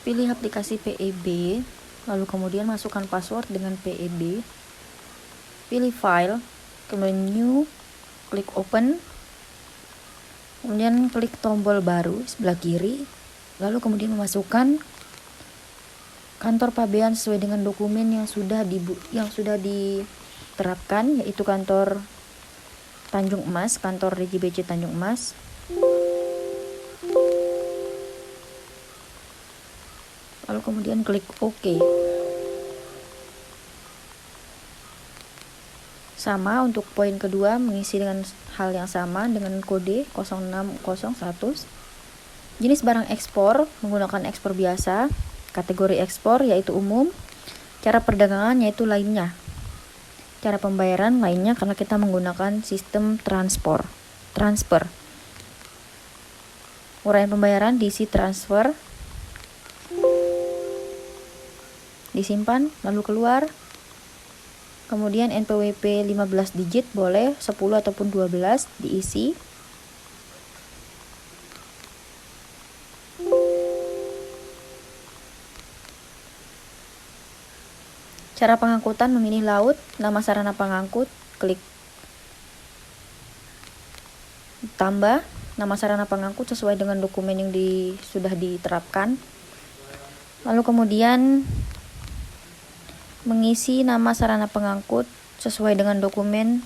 Pilih aplikasi PEB, lalu kemudian masukkan password dengan PEB. Pilih file, kemudian new, klik open, kemudian klik tombol baru sebelah kiri, lalu kemudian memasukkan kantor pabean sesuai dengan dokumen yang sudah diterapkan, yaitu kantor Tanjung Emas, kantor DJBC Tanjung Emas. Lalu kemudian klik OK. Sama untuk poin kedua, mengisi dengan hal yang sama dengan kode 06001. Jenis barang ekspor menggunakan ekspor biasa. Kategori ekspor yaitu umum. Cara perdagangan yaitu lainnya. Cara pembayaran lainnya karena kita menggunakan sistem transfer. Uraian pembayaran diisi transfer. Disimpan lalu keluar. Kemudian NPWP 15 digit boleh, 10 ataupun 12 diisi. Cara pengangkutan memilih laut, nama sarana pengangkut, klik tambah nama sarana pengangkut sesuai dengan dokumen yang sudah diterapkan. Lalu kemudian mengisi nama sarana pengangkut sesuai dengan dokumen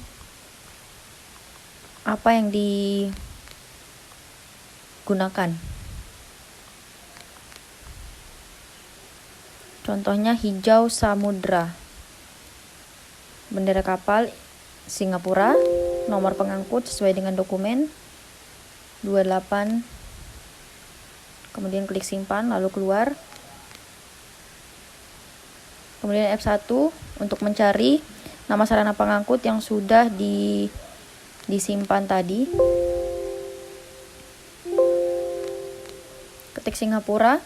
apa yang digunakan. Contohnya hijau samudra, bendera kapal Singapura, nomor pengangkut sesuai dengan dokumen 28, kemudian klik simpan lalu keluar. Kemudian F1 untuk mencari nama sarana pengangkut yang sudah disimpan tadi. Ketik Singapura.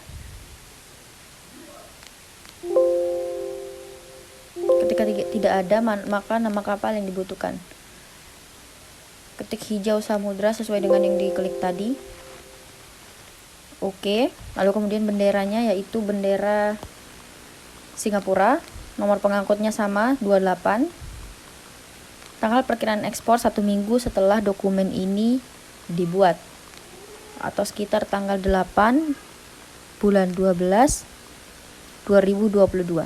Ketika tidak ada, maka nama kapal yang dibutuhkan. Ketik hijau samudra sesuai dengan yang diklik tadi. Oke, lalu kemudian benderanya yaitu bendera Singapura, nomor pengangkutnya sama 28. Tanggal perkiraan ekspor 1 minggu setelah dokumen ini dibuat, atau sekitar tanggal 8 bulan 12 2022.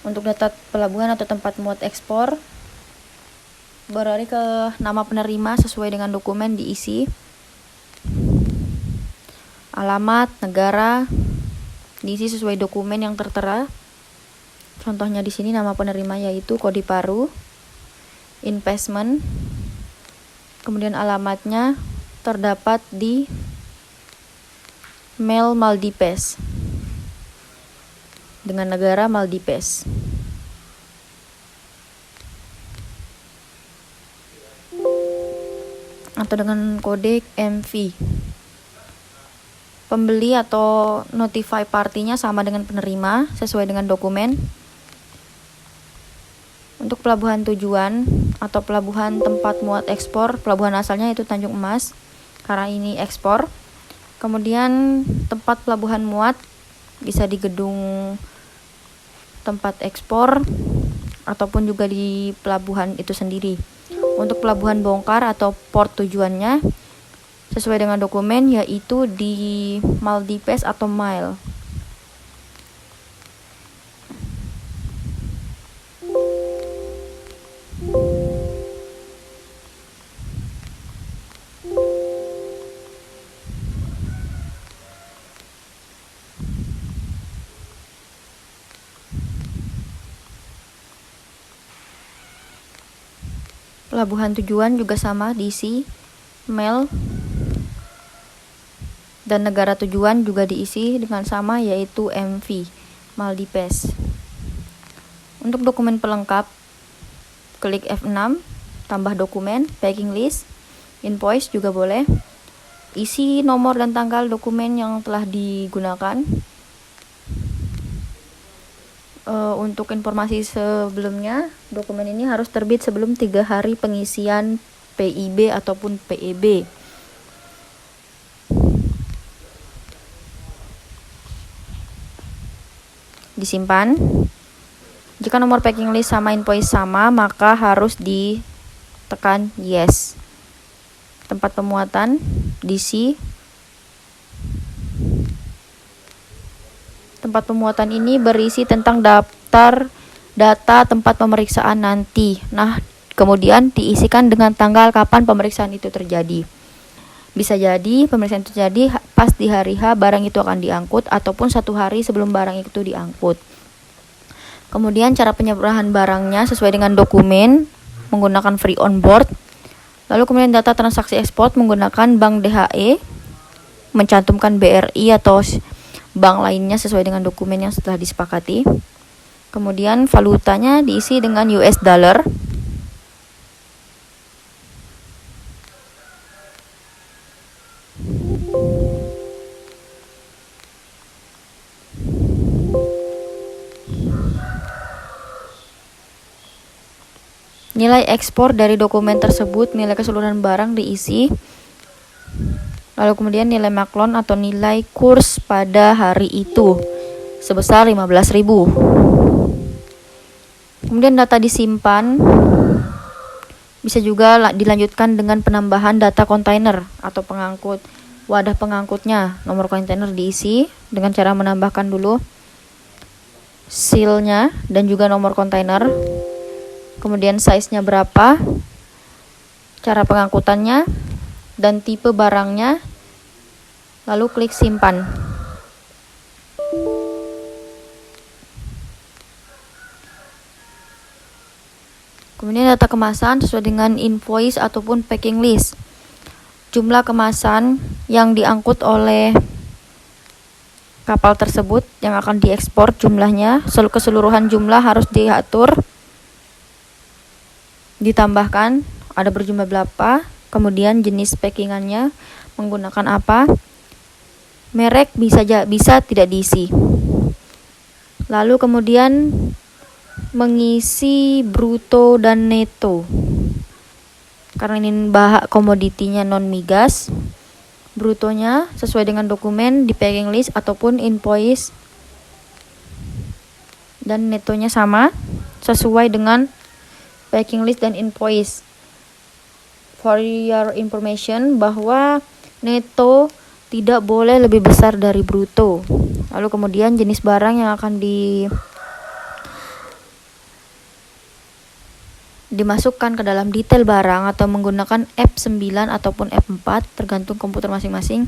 Untuk data pelabuhan atau tempat muat ekspor, beralih ke nama penerima sesuai dengan dokumen diisi. Alamat, negara diisi sesuai dokumen yang tertera. Contohnya di sini nama penerima yaitu Kodi Paru, investment. Kemudian alamatnya terdapat di Mel Maldives dengan negara Maldives. Atau dengan kode MV. Pembeli atau notify partinya sama dengan penerima sesuai dengan dokumen. Untuk pelabuhan tujuan atau pelabuhan tempat muat ekspor, pelabuhan asalnya itu Tanjung Emas karena ini ekspor. Kemudian tempat pelabuhan muat bisa di gedung tempat ekspor ataupun juga di pelabuhan itu sendiri. Untuk pelabuhan bongkar atau port tujuannya sesuai dengan dokumen yaitu di Maldives atau Mile. Pelabuhan tujuan juga sama, diisi mail, dan negara tujuan juga diisi dengan sama, yaitu MV, Maldives. Untuk dokumen pelengkap, klik F6, tambah dokumen, packing list, invoice juga boleh. Isi nomor dan tanggal dokumen yang telah digunakan. Untuk informasi sebelumnya, dokumen ini harus terbit sebelum 3 hari pengisian PIB ataupun PEB. Disimpan. Jika nomor packing list sama invoice sama, maka harus ditekan yes. Tempat pemuatan diisi. Tempat pemuatan ini berisi tentang daftar data tempat pemeriksaan nanti. Nah, kemudian diisikan dengan tanggal kapan pemeriksaan itu terjadi. Bisa jadi pemeriksaan itu terjadi pas di hari H barang itu akan diangkut, ataupun 1 hari sebelum barang itu diangkut. Kemudian cara penyerahan barangnya sesuai dengan dokumen menggunakan free on board. Lalu kemudian data transaksi ekspor menggunakan bank DHE, mencantumkan BRI atau bank lainnya sesuai dengan dokumen yang setelah disepakati. Kemudian valutanya diisi dengan US dollar. Nilai ekspor dari dokumen tersebut, nilai keseluruhan barang diisi. Lalu kemudian nilai maklon atau nilai kurs pada hari itu sebesar 15.000. Kemudian data disimpan. Bisa juga dilanjutkan dengan penambahan data kontainer atau pengangkut. Wadah pengangkutnya, nomor kontainer diisi dengan cara menambahkan dulu seal-nya dan juga nomor kontainer. Kemudian size-nya berapa, cara pengangkutannya, dan tipe barangnya. Lalu klik simpan. Kemudian data kemasan sesuai dengan invoice ataupun packing list. Jumlah kemasan yang diangkut oleh kapal tersebut yang akan diekspor, jumlahnya, keseluruhan jumlah harus diatur, ditambahkan ada berjumlah berapa, kemudian jenis packingannya menggunakan apa, merek bisa tidak diisi. Lalu kemudian mengisi bruto dan neto. Karena ini komoditinya non migas, brutonya sesuai dengan dokumen di packing list ataupun invoice, dan netonya sama sesuai dengan packing list dan invoice. For your information, bahwa neto tidak boleh lebih besar dari bruto. Lalu kemudian jenis barang yang akan dimasukkan ke dalam detail barang atau menggunakan F9 ataupun F4 tergantung komputer masing-masing,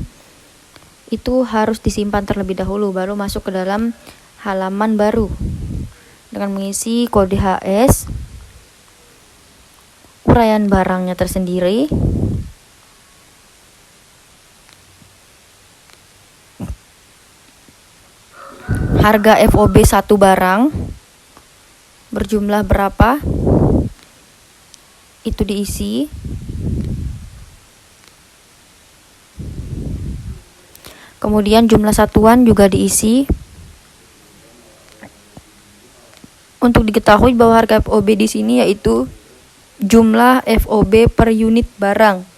itu harus disimpan terlebih dahulu baru masuk ke dalam halaman baru dengan mengisi kode HS, uraian barangnya tersendiri, harga FOB satu barang berjumlah berapa, itu diisi. Kemudian jumlah satuan juga diisi. Untuk diketahui bahwa harga FOB di sini yaitu jumlah FOB per unit barang.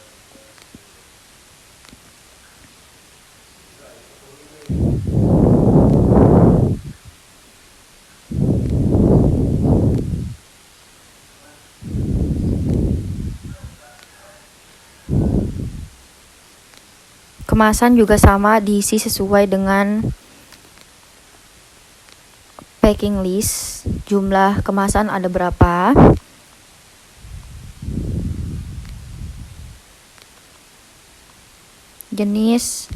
Kemasan juga sama, diisi sesuai dengan packing list. Jumlah kemasan ada berapa, jenis,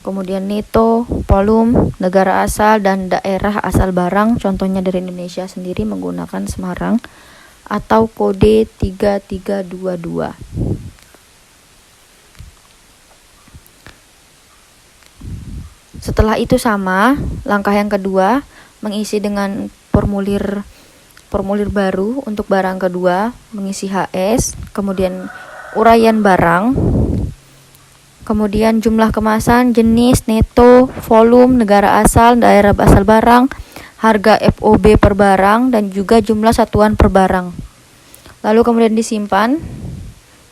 kemudian neto, volume, negara asal, dan daerah asal barang. Contohnya dari Indonesia sendiri menggunakan Semarang. atau kode 3322. Setelah itu sama, langkah yang kedua mengisi dengan formulir baru untuk barang kedua, mengisi HS, kemudian uraian barang, kemudian jumlah kemasan, jenis, neto, volume, negara asal, daerah asal barang, harga FOB per barang, dan juga jumlah satuan per barang. Lalu kemudian disimpan,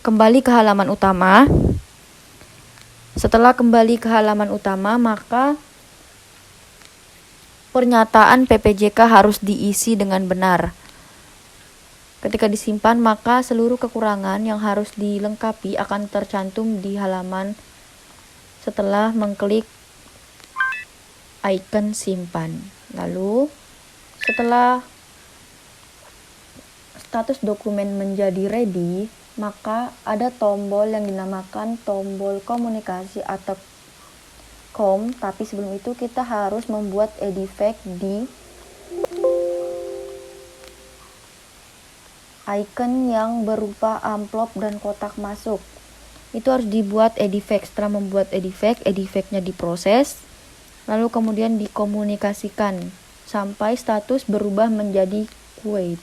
kembali ke halaman utama. Setelah kembali ke halaman utama, maka pernyataan PPJK harus diisi dengan benar. Ketika disimpan, maka seluruh kekurangan yang harus dilengkapi akan tercantum di halaman setelah mengklik icon simpan. Lalu, setelah status dokumen menjadi ready, maka ada tombol yang dinamakan tombol komunikasi atau COM, tapi sebelum itu kita harus membuat edifect di icon yang berupa amplop dan kotak masuk. Itu harus dibuat edifect. Setelah membuat edifect-nya diproses, lalu kemudian dikomunikasikan sampai status berubah menjadi queue.